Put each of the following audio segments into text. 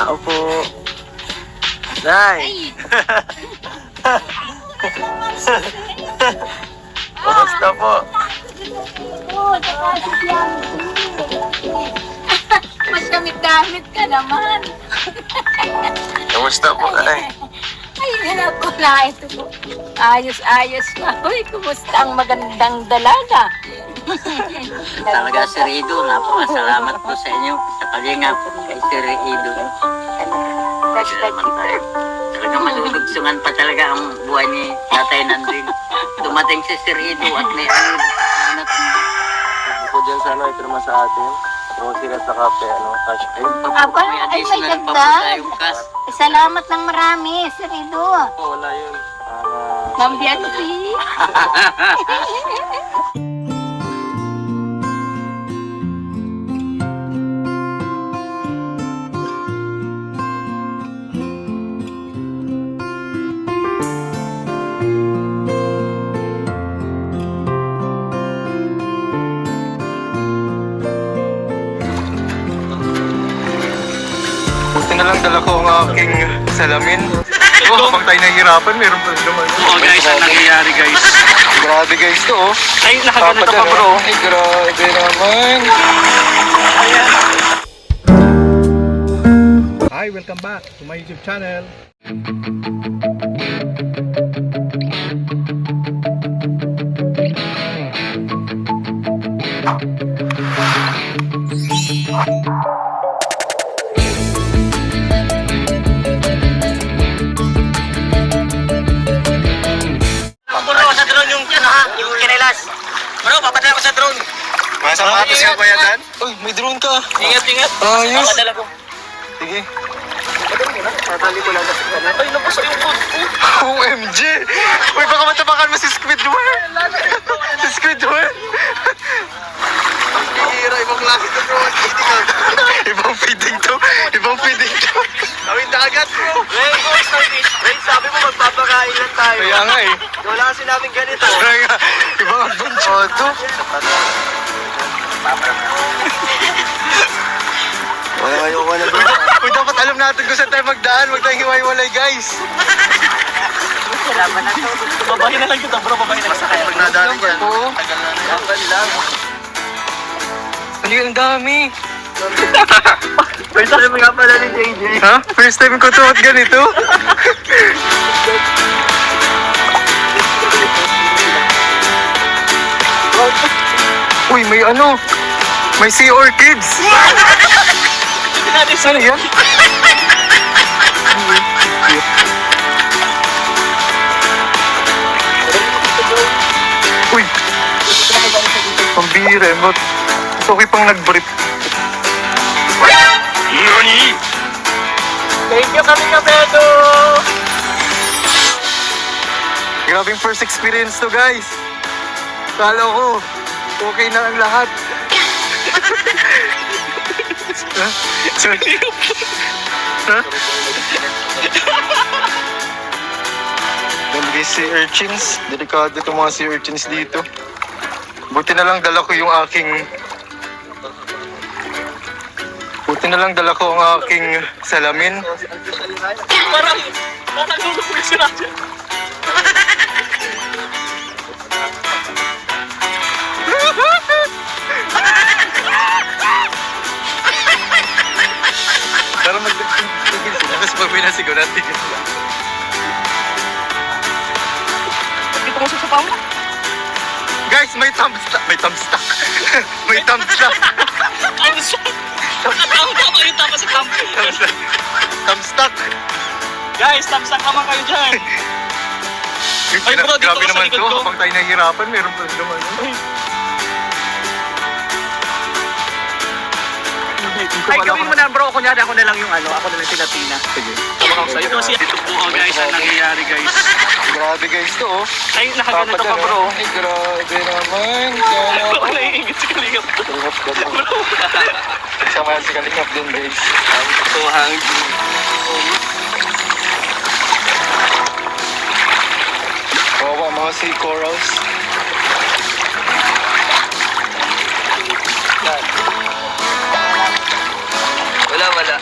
Tao po. Nay! Kumusta po? Mas damit-damit ka naman. Kumusta po, Nay? Ay, hanap ko na ito po. Ayos-ayos na. Uy, kumusta ang magandang dalaga? Talaga, Sir Ido, napakasalamat po sa inyo sa kalingap kay Sir Ido. Talaga malulugsungan pa talaga ang buhay ni Tatay Nanding. Dumating si Sir Ido at may anak. Bukod dyan sana ito naman sa atin. Sirat na kape, cash pay. Aba, ay may ganda. Salamat ng marami, Sir Ido. Wala yun. Ma'am Bianchi. Buti na lang dala ko ang aking salamin. Habang tayo nahihirapan, meron pa rin naman. Guys, ang nangyayari guys. Grabe guys to, Ay, nakaganito pa bro. Ay, grabe naman. Hi, welcome back to my YouTube channel. Bro, sa drone yung kinilas. Bro, papadala ko sa drone. Mga sapatos ka ba yan? Uy, may drone ka. Ingat. Ayos. Papadala ko. Sige. Tatali ko lang sa kanan. Ay, nabasa yung food ko. OMG! Uy, baka matapakan mo si Squidward! Si Squidward! Hihira, ibang klase to bro. Ibang feeding to. Ibang feeding to. Tawid dagat bro. Ray, sabi mo magpapakain lang tayo. Kaya nga eh. Wala kasi namin ganito. Kaya nga. Ibang adventure. Oh, to. Wala kayo wala bro. Uy, dapat alam natin kung saan tayo magdaan. Huwag tayong hiwa-hiwalay guys. Laban na to. Babahin na lang kita bro, babahin na lang sa kaya. Pag nadali ka. Oo. Laban lang. Ano yun, ang dami. First time nga pala ni JJ. Ha? First time ko to at ganito? Uy, may may sea orchids. Ano yan? Uy, pambira. Mas okay pang nag-brief. Nani? Thank you kami kapedo! Grabing first experience to guys. Kala ko, okay na ang lahat. Ha? Then sea urchins. Delikado itong mga sea urchins dito. Buti na lang dala ko yung aking... Buti na lang dala ko ang aking salamin. Parang nulupin si Raja. Para mag-tigil sila kasi pag pinasigaw natin yun. Dito mo sa sapaw? Guys, may thumbstack. May thumbstack. May thumbstack. Ano siya? Tama yung tama sa camp. Thumbstack. Guys, tamsak naman kayo dyan. Ay, bro, dito Grabe ka sa naman likod to. ko. Habang tayo nahihirapan, meron pa rin naman. Ay, gawin mo na bro. Kunyari ako na lang yung ako na lang si Latina. Sige. Tama ka sa'yo. Dito po guys, ang nangyayari guys. Grabe guys to oh. Ay, nakaganito pa bro. Ay, grabe naman. Ako naiingit si Kalingap. Kalingap ka bro. Sama yan si Kalingap din guys. So hungry. Kawawa mga sea corals. Wala.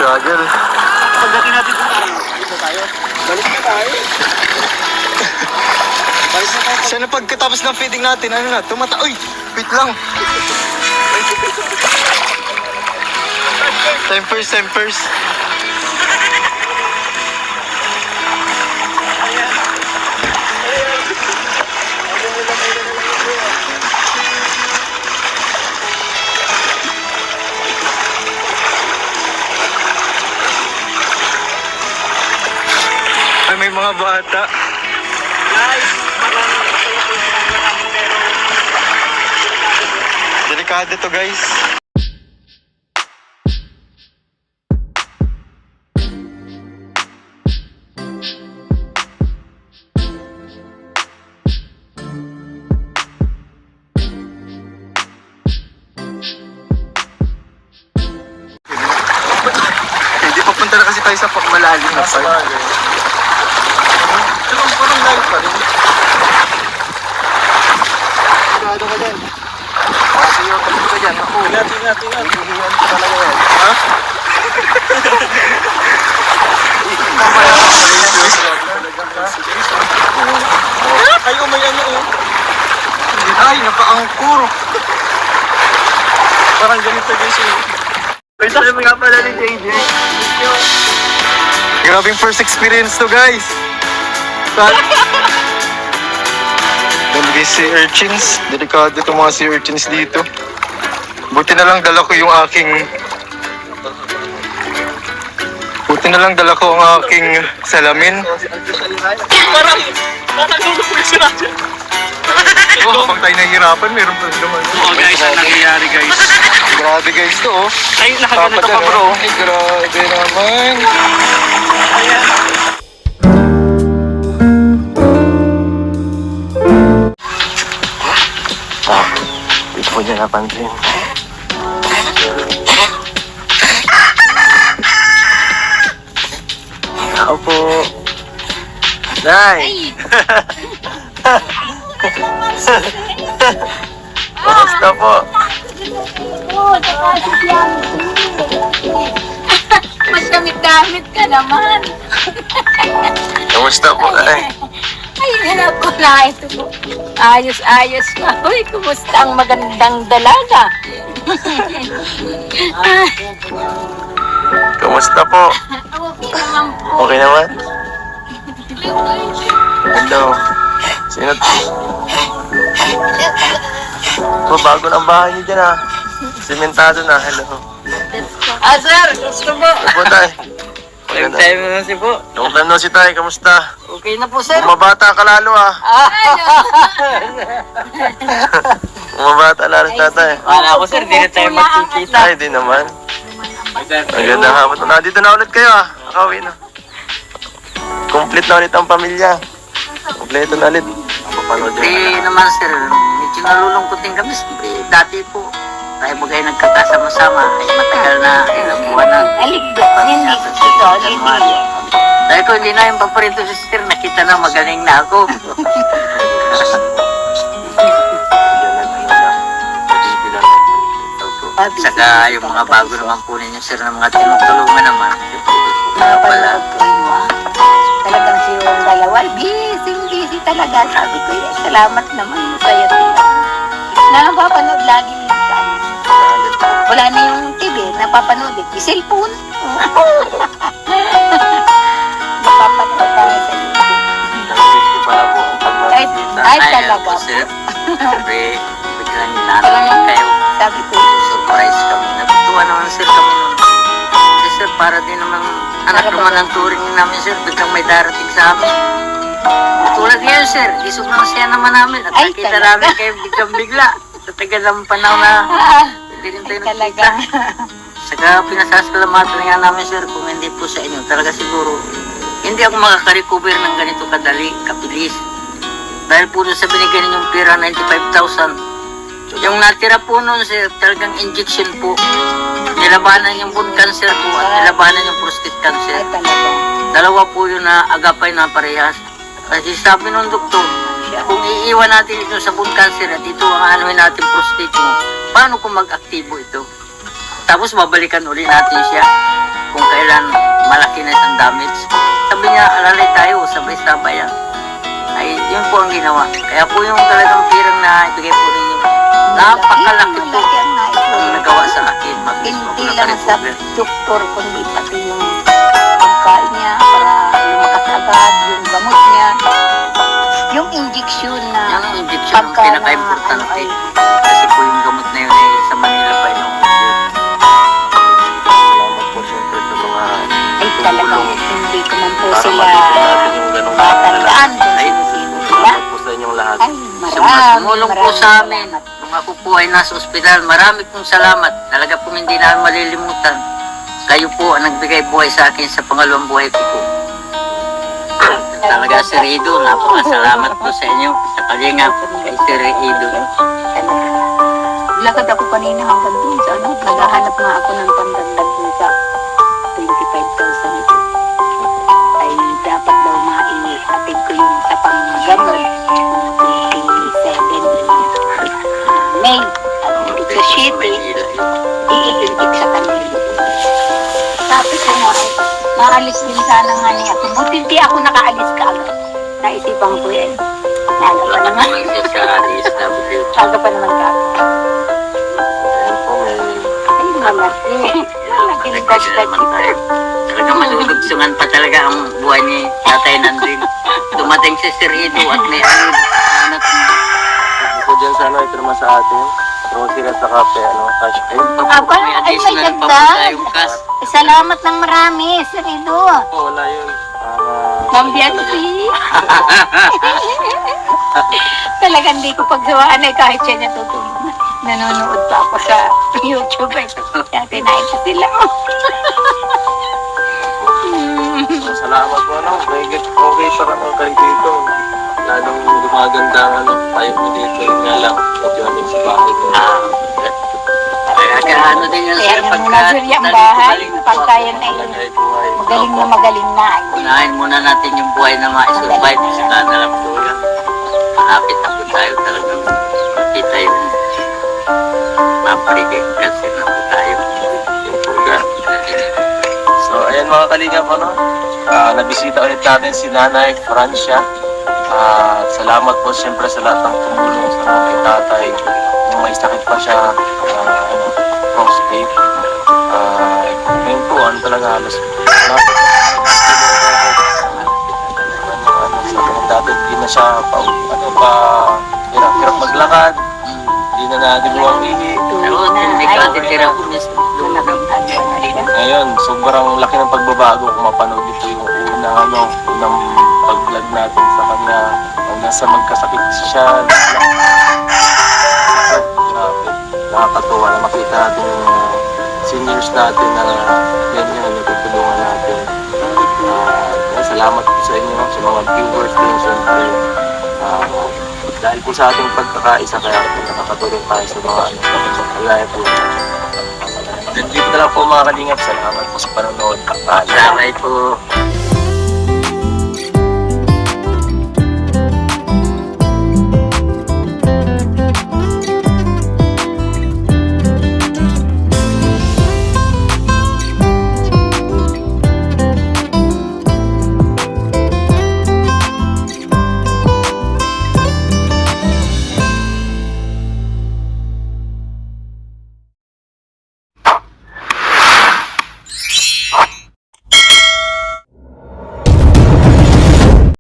struggle. Pagdating natin dito tayo. Balik na tayo. Balik na tayo. Sana pagkatapos ng feeding natin, ano na, Uy! Wait lang. Time first. Ay, may mga bata. Delikado to, guys. Hindi papunta na kasi tayo sa malalim na part. Pero parang layo pa rin. Sigurado ka dyan. Kasi yung tapos ka dyan. Ako. Ingat. Hihiyan ko talaga yan. Ha? Mamaya ka pala yan. Ay, may ano oh. Ay, nakaangkor. Parang ganito guys eh. Ay, sabi mo nga pala ni JJ. Grabing first experience to, guys. Dalawang sea urchins. Delikado itong mga sea urchins dito. Buti na lang dala ko yung aking... ang aking salamin. Parang nagsusupulis na natin. Oh, habang tayo nahihirapan, meron pa naman. Oo guys, ang nangyayari guys. Grabe guys to, oh. Ay, nakaganito pa bro. Ay, grabe naman. Dito ko niya napansin. Ako po. Nay! Kamusta po? Mas damit-damit ka naman. Kamusta po, Nay? Ay, hanap ko na ito po. Ayos pa. Uy, kumusta ang magandang dalaga? Kamusta po? Okay naman po. Okay naman? Hello. Sino to? Po, bago ng bahay niyo dyan, ah. Simentado na. Hello. Sir, gusto mo? Opo, Tay. Long time na si po. Long time no si Tay. Kamusta? Okay na po, sir. Bumabata ka lalo, ah. Bumabata lalo si Tatay. Wala ko, sir. Di na tayo magkikita. Ay, di naman. Ang ganda hapon. Nandito na ulit kayo, ah. Nakauwi na. Complete na ulit ang pamilya. Kompleto na ulit. Papanood Eh naman, sir. Medyo nalulungkotin kami. Siyempre, dati po. Tayo ba kayo nagkakasama-sama? Ay matagal na. Ilang buwan na. Aligdo. Hindi ko ito. Hindi. Dahil ko hindi na yung paparito si sir. Nakita na magaling na ako. Saka yung mga bago naman po ninyo, sir, ng mga tinutulungan naman. Kaya pala. Talagang si yung dalawa. Busy talaga. Sabi ko, salamat naman sa'yo. Napapanood lagi minsan. Wala na yung TV. Napapanood din. Yung cellphone. Napapanood tayo sa YouTube. Ay, talaga. Sir. Siyempre, biglang nalaman kayo. Sabi ko, Surprise kami. Natutuwa naman, sir, kami nun. Kasi, sir, para din naman anak naman ang turing namin, sir. Biglang may darating sa amin. Tulad ngayon, sir. Sobrang saya naman namin. At Ay, nakita talaga. namin kayo biglang-bigla. Sa tagal ng panahon na hindi rin tayo talaga. nakita. Saka pinasasalamatan nga namin, sir, kung hindi po sa inyo. Talaga siguro, hindi ako makaka-recover ng ganito kadali, kabilis. Dahil po doon sa binigyan ninyong pera, 95,000. Yung natira po noon, sir, talagang injection po. Nilabanan yung bone cancer po at nilabanan yung prostate cancer. Ay, talaga. Dalawa po yun na agapay na parehas. Kasi sabi nung doktor, kung iiwan natin ito sa bone cancer at ito ang anuhin natin prostate mo, paano kung mag-aktibo ito? Tapos babalikan uli natin siya. kung kailan malaki na isang damage. Sabi niya, alalay tayo, sabay-sabay yan. Ay, yun po ang ginawa. Kaya po yung talagang pirang na ibigay po ninyo. Napakalaki po Malaki ang naitulong. ang nagawa sa akin. Mag-mismo po Hindi na lang sa recover. doktor, kundi pati yung pagkain niya para lumakas agad, yung gamot niya, yung injection na Yung injection ang pagka na, pinaka-importante. ano, ay, Kasi po yung gamot na yun ay sa Manila pa yun. Salamat po siyempre sa mga ay talagang hindi ko man po para sila makita natin yung ganong matandaan kung Ay, sino-sino sila. Salamat po sa inyong lahat. Ay, Sumulong po sa amin. Nung ako po ay nasa ospital, marami pong salamat. Talaga po hindi namin malilimutan. Kayo po ang nagbigay buhay sa akin sa pangalawang buhay ko po. Talaga, Sir Ido, napakasalamat po sa inyo. Sa kalingap kay Sir Ido. Lakad ako kanina hanggang dun sa ano, naghahanap nga ako ng pandagdag dun sa 25,000 ito. Ay dapat daw maihatid ko yung sa panggamot ng 27 May. At sa city, iitintik sa kanila. Sabi ko nga, maalis din sana nga niya ako. Buti di ako nakaalis ka agad. Naisipan ko yan. Aga pa naman. Sa DSW. Aga pa naman ka. Ayan po, may Ay, malaki. Malaki ni Dagdag ito. Talaga malulugsungan pa talaga ang buhay ni Tatay Nandring. Dumating si Sir Ido at may anak na. bukod dyan sa ano, ito naman sa atin. Grocery at saka cash pay. Aba, ay, may additional pa po dagdag. tayong cash. Salamat ng marami, Sir Ido. Oo, wala yun. Ma'am Bianchi. Talagang di ko pagsawaan ay kahit siya natutulog na. Nanonood pa ako sa YouTube. Kaya kinain ko sila. Salamat po, ano. Okay pa ka ng kayo dito. Lalong gumaganda ang ano, tayo mo dito. Yun nga lang, medyo ano sa bahay ko. Kaya ano din yun, Kaya sir, na muna Sir yung bahay. Pagkayan ay Kahit buhay. magaling na. unahin muna natin yung buhay na ma-survive. Saka na lang po yan. Malapit na po tayo talagang makita yung maparigay kasi na po tayo. Yung purga. So, ayan mga kalingap, ano. Nabisita ulit natin si Nanay Francia. Salamat po siyempre sa lahat ng tumulong sa mga kay tatay. Kung may sakit pa siya, prostate. Ngayon po, ano talaga halos. Dati hindi na siya hirap maglakad. Hindi na nagagawa ang ihi. Pero hindi ka titira po mismo. Ngayon, sobrang laki ng pagbabago kung mapanood dito yung unang pag-vlog natin sa kanya. Hanggang sa magkasakit siya. Grabe. Nakakatuwa na makita natin yung seniors natin na ganyan, natutulungan natin. Salamat po sa inyo, sa mga viewers din, siyempre. Dahil po sa ating pagkakaisa, kaya nakakatulong tayo sa mga kagaya po. Dito na lang po mga kalingap. Salamat po sa panonood. Salamat po.